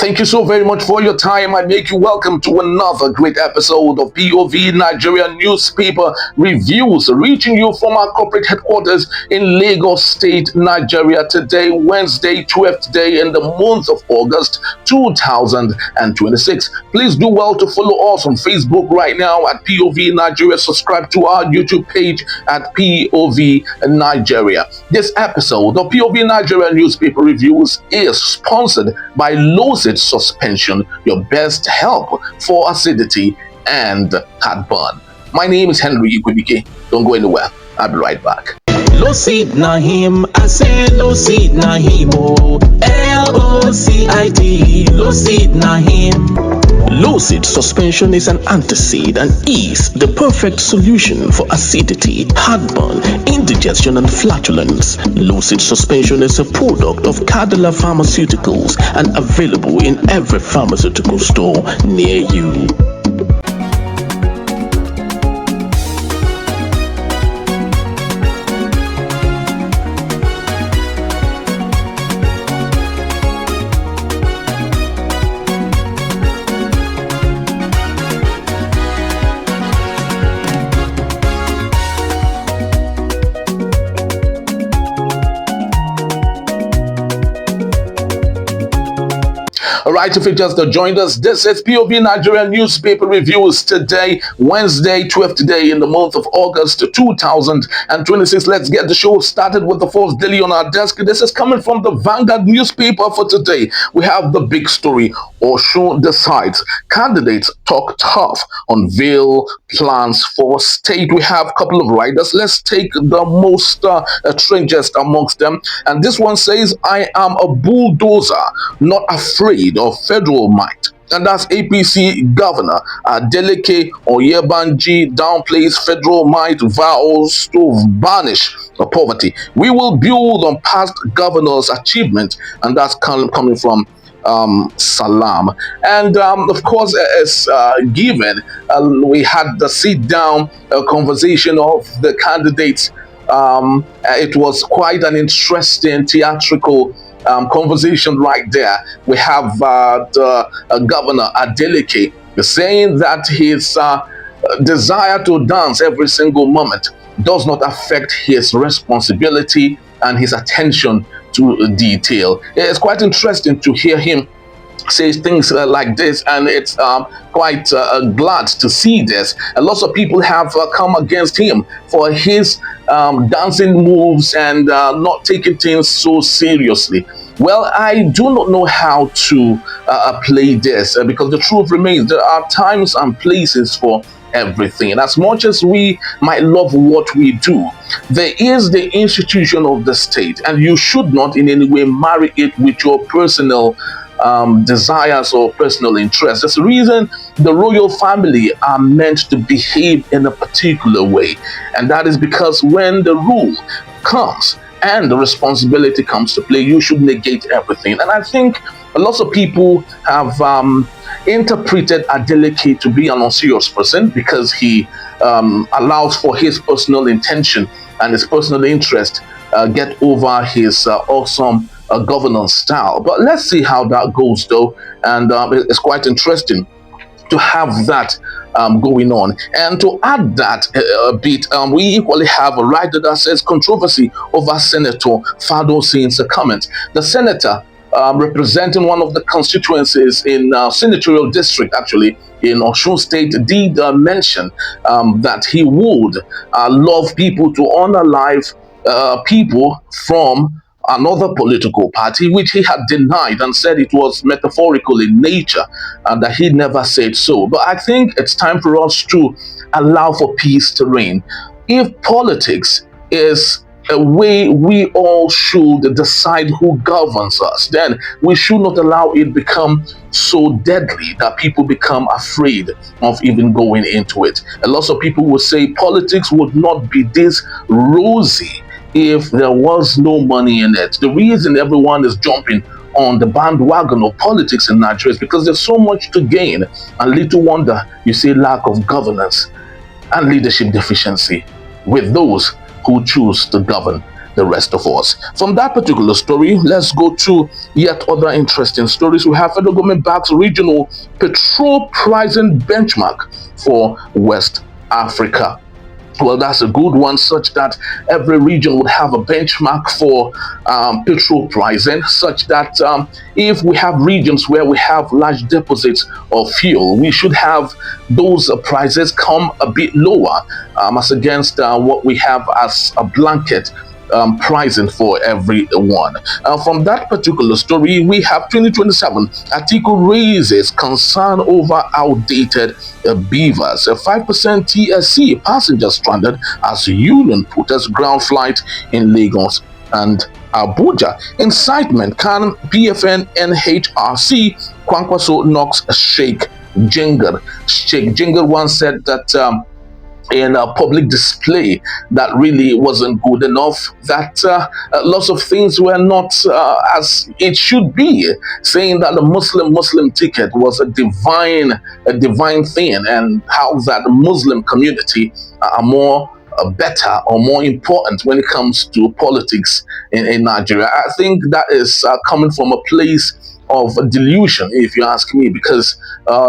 Thank you so very much for your time. I make you welcome to another great episode of POV Nigeria Newspaper Reviews, reaching you from our corporate headquarters in Lagos State, Nigeria. Today, Wednesday, 12th day in the month of August 2026. Please do well to follow us on Facebook right now at POV Nigeria. Subscribe to our YouTube page at POV Nigeria. This episode of POV Nigeria Newspaper Reviews is sponsored by Lucid Suspension, your best help for acidity and heartburn. My name is Henry Ikwibike. Don't go anywhere. I'll be right back. Lucid Nahim, I say Lucid Nahim, oh, L-O-C-I-D, Lucid Nahim. Lucid Suspension is an antacid and is the perfect solution for acidity, heartburn, indigestion, and flatulence. Lucid Suspension is a product of ADELEKE Pharmaceuticals and available in every pharmaceutical store near you. Alright, if you just joined us, this is POV Nigeria Newspaper Reviews today, Wednesday, 12th day in the month of August 2026. Let's get the show started with the first daily on our desk. This is coming from the Vanguard newspaper for today. We have the big story. Osun decides. Candidates talk tough, unveil plans for state. We have a couple of writers. Let's take the most strangest amongst them. And this one says, I am a bulldozer, not afraid of federal might. And that's APC Governor ADELEKE Oyebanji downplays federal might, vows to banish poverty. We will build on past governors' achievement, and that's coming from Salam. And of course, as given, we had the sit-down conversation of the candidates. It was quite an interesting theatrical conversation right there. We have the Governor ADELEKE saying that his desire to dance every single moment does not affect his responsibility and his attention to detail. It's quite interesting to hear him say things like this, and it's quite glad to see this. Lots of people have come against him for his dancing moves and not taking things so seriously. Well, I do not know how to play this because the truth remains there are times and places for everything. And as much as we might love what we do, there is the institution of the state, and you should not in any way marry it with your personal desires or personal interests. That's the reason the royal family are meant to behave in a particular way, and that is because when the rule comes and the responsibility comes to play, you should negate everything. And I think a lot of people have interpreted ADELEKE to be an unserious person because he allows for his personal intention and his personal interest get over his awesome governance style. But let's see how that goes though, and it's quite interesting to have that going on. And to add that a bit, we equally have a writer that says controversy over Senator Fado Sin's comment. The senator representing one of the constituencies in senatorial district actually in Osun State did mention that he would love people to honor life people from another political party, which he had denied and said it was metaphorical in nature and that he never said so. But I think it's time for us to allow for peace to reign. If politics is a way we all should decide who governs us, then we should not allow it become so deadly that people become afraid of even going into it. A lot of people will say politics would not be this rosy if there was no money in it. The reason everyone is jumping on the bandwagon of politics in Nigeria is because there's so much to gain, and little wonder you see lack of governance and leadership deficiency with those who choose to govern the rest of us. From that particular story, let's go to yet other interesting stories. We have federal government backs regional petrol pricing benchmark for West Africa. Well, that's a good one, such that every region would have a benchmark for petrol pricing, such that if we have regions where we have large deposits of fuel, we should have those prices come a bit lower as against what we have as a blanket pricing for everyone. From that particular story, we have 2027 article raises concern over outdated beavers. A 5% TSC passenger stranded as union protests ground flight in Lagos and Abuja. Incitement can PFN NHRC Kwankwaso knocks Sheikh Jenga. Sheikh Jenga once said that in a public display that really wasn't good enough, that lots of things were not as it should be, saying that the Muslim ticket was a divine thing, and how that the Muslim community are more better or more important when it comes to politics in Nigeria. I think that is coming from a place of delusion, if you ask me, because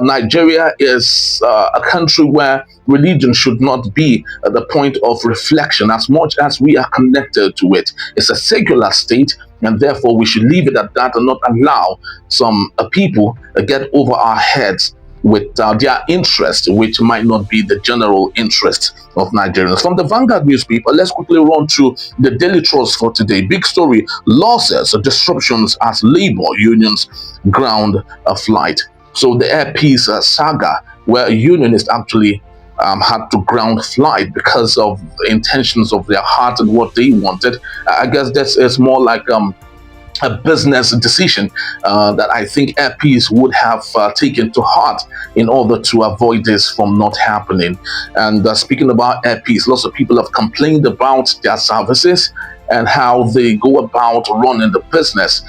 Nigeria is a country where religion should not be at the point of reflection as much as we are connected to it. It's a secular state, and therefore we should leave it at that and not allow some people get over our heads with their interest, which might not be the general interest of Nigerians. From the Vanguard newspaper, let's quickly run to the Daily Trust for today. Big story: losses, disruptions as labor unions ground a flight. So the Air Peace saga, where unionists actually had to ground flight because of the intentions of their heart and what they wanted. I guess this is more like a business decision that I think Air Peace would have taken to heart in order to avoid this from not happening. And speaking about Air Peace, lots of people have complained about their services and how they go about running the business,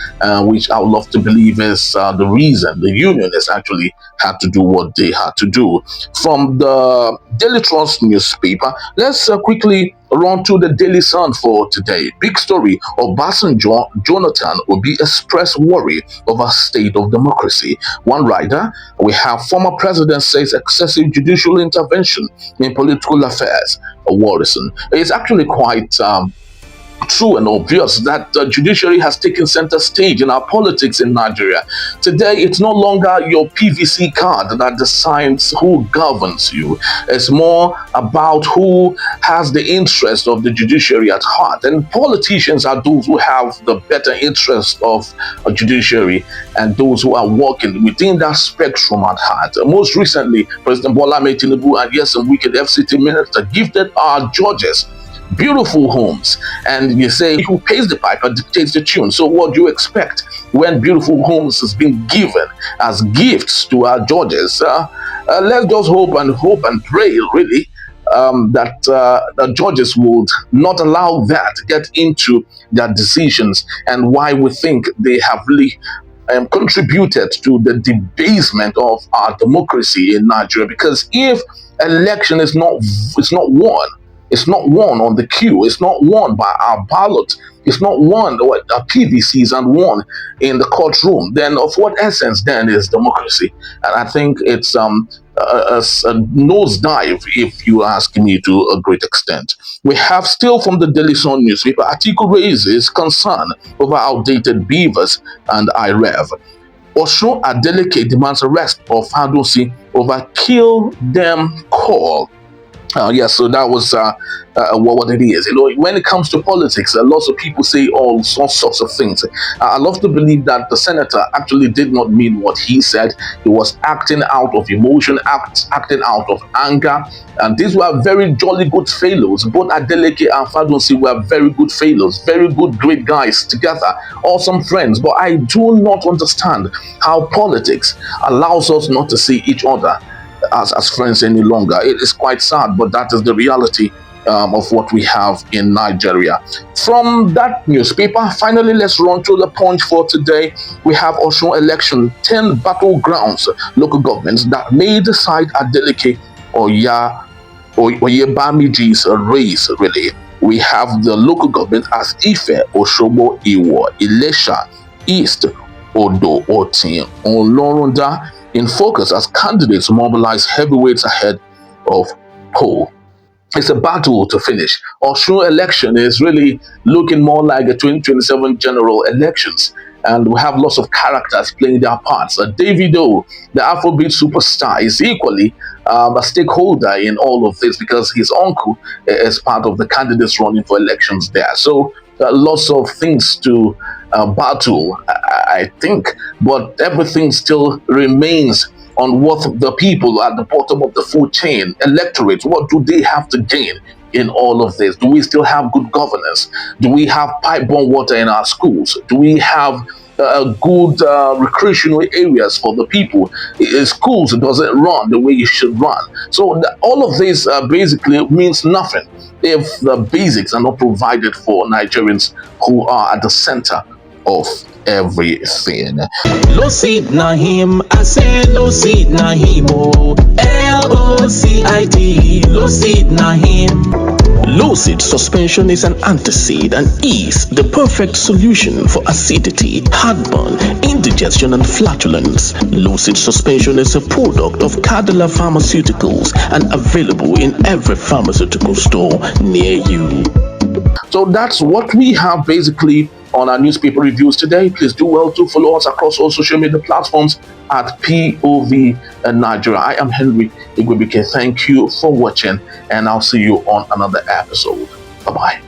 which I would love to believe is the reason the unionists actually had to do what they had to do. From the Daily Trust newspaper, let's quickly run to the Daily Sun for today. Big story: Obasanjo Jonathan Obi express worry over state of democracy. One rider, we have former president says excessive judicial intervention in political affairs worrisome. It's actually quite true and obvious that the judiciary has taken center stage in our politics in Nigeria. Today, it's no longer your PVC card that decides who governs you. It's more about who has the interest of the judiciary at heart. And politicians are those who have the better interest of a judiciary and those who are working within that spectrum at heart. Most recently, President Bola Ahmed Tinubu and yes, some wicked FCT minister gifted our judges beautiful homes, and you say who pays the piper dictates the tune. So what do you expect when beautiful homes is being given as gifts to our judges? Let's just hope and pray really that the judges would not allow that to get into their decisions, and why we think they have really contributed to the debasement of our democracy in Nigeria. Because if election is not won, it's not won on the queue. It's not won by our ballot. It's not won or our PVCs and won in the courtroom. Then of what essence then is democracy? And I think it's a nosedive, if you ask me, to a great extent. We have still from the Daily Sun newspaper, article raises concern over outdated beavers and IREV. Osho Adeleke demands arrest of Adosi over kill them call. Yes, so that was what it is. You know, when it comes to politics, lots of people say all sorts of things. I love to believe that the senator actually did not mean what he said. He was acting out of emotion, acting out of anger. And these were very jolly good fellows. Both Adeleke and Fadunsi were very good fellows, very good, great guys together, awesome friends. But I do not understand how politics allows us not to see each other as friends any longer. It is quite sad, but that is the reality of what we have in Nigeria. From that newspaper, finally, let's run to the point for today. We have Osun election, 10 battlegrounds, local governments that may decide Adeleke or Oyebamiji's race, really. we have the local government as Ife, Oshobo, Iwo, Ilesha, East, Odo, Otin, Olorunda in focus as candidates mobilize heavyweights ahead of poll. It's a battle to finish. Osun election is really looking more like a 2027 general elections. And we have lots of characters playing their parts. Davido, the Afrobeat superstar, is equally a stakeholder in all of this because his uncle is part of the candidates running for elections there. So lots of things to battle, I think, but everything still remains on what the people at the bottom of the food chain, electorate, what do they have to gain in all of this? Do we still have good governance? Do we have pipe-borne water in our schools? Do we have good recreational areas for the people? Schools doesn't run the way it should run. So all of this basically means nothing if the basics are not provided for Nigerians who are at the center of everything. Low seed na him, I say low seed na him, oh. LOCID, low seed na him. Low seed suspension is an antacid and is the perfect solution for acidity, heartburn, indigestion, and flatulence. Low seed suspension is a product of ADELEKE Pharmaceuticals and available in every pharmaceutical store near you. So that's what we have basically on our newspaper reviews today. Please do well to follow us across all social media platforms at POV Nigeria. I am Henry Igwebike. Thank you for watching, and I'll see you on another episode. Bye-bye.